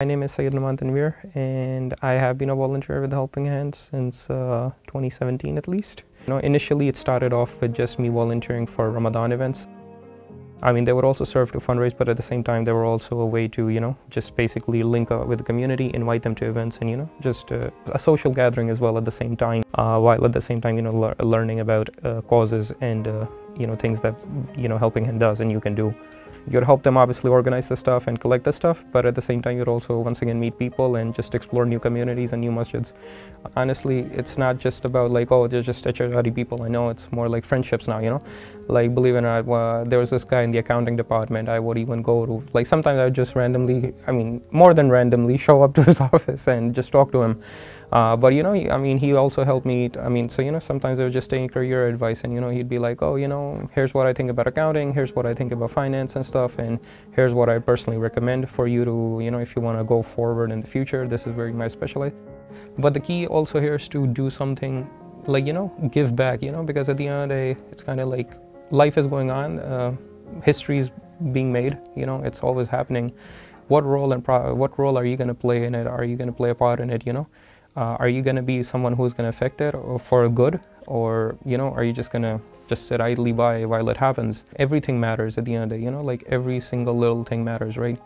My name is Nouman Tanveer, and I have been a volunteer with the Helping Hand since 2017 at least. Initially it started off with just me volunteering for Ramadan events. I mean, they would also serve to fundraise, but at the same time, they were also a way to, just basically link up with the community, invite them to events, and, just a social gathering as well at the same time, while at the same time, learning about causes and, things that, Helping Hand does and you can do. You'd help them obviously organize the stuff and collect the stuff, but at the same time you'd also once again meet people and just explore new communities and new masjids. Honestly, it's not just about like, oh, they're just HHRD people. I know it's more like friendships now, Like, believe it or not, there was this guy in the accounting department. I would even go to, like, sometimes I would just randomly, I mean, more than randomly, show up to his office and just talk to him. But I mean, he also helped me. I mean, so sometimes I was just taking career advice, and he'd be like, oh, here's what I think about accounting, here's what I think about finance and stuff, and here's what I personally recommend for you to, if you want to go forward in the future. This is where you might specialize. But the key also here is to do something like, give back, because at the end of the day, it's kind of like life is going on, history is being made, it's always happening. What role are you going to play in it? Are you going to play a part in it? Are you going to be someone who's going to affect it or for good, or are you just going to sit idly by while it happens? Everything matters at the end of the day, like every single little thing matters, right?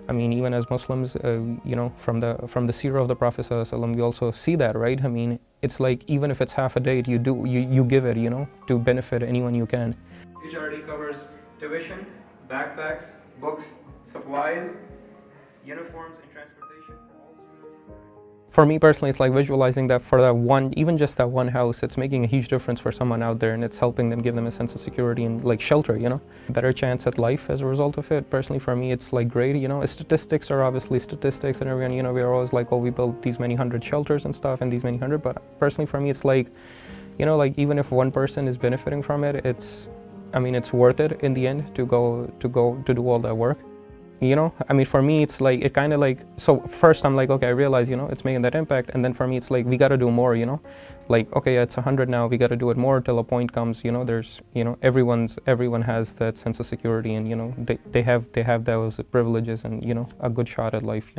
I mean, even as Muslims, from the seerah of the Prophet ﷺ, we also see that, right? I mean, it's like even if it's half a day, you give it, to benefit anyone you can. HHRD covers tuition, backpacks, books, supplies, uniforms, and transportation for all students. For me personally, it's like visualizing that for that one, even just that one house, it's making a huge difference for someone out there, and it's helping them, give them a sense of security and like shelter, better chance at life as a result of it. Personally, for me, it's like great, statistics are obviously statistics, and everyone, we're always like, oh, we built these many hundred shelters and stuff and these many hundred, but personally for me, it's like, like even if one person is benefiting from it, I mean, it's worth it in the end to do all that work. I mean, for me, it's like, it kind of like, so first I'm like, okay, I realize, it's making that impact. And then for me, it's like, we got to do more, like, okay, it's 100 now, we got to do it more till a point comes, there's, everyone has that sense of security, and, they have those privileges and, a good shot at life,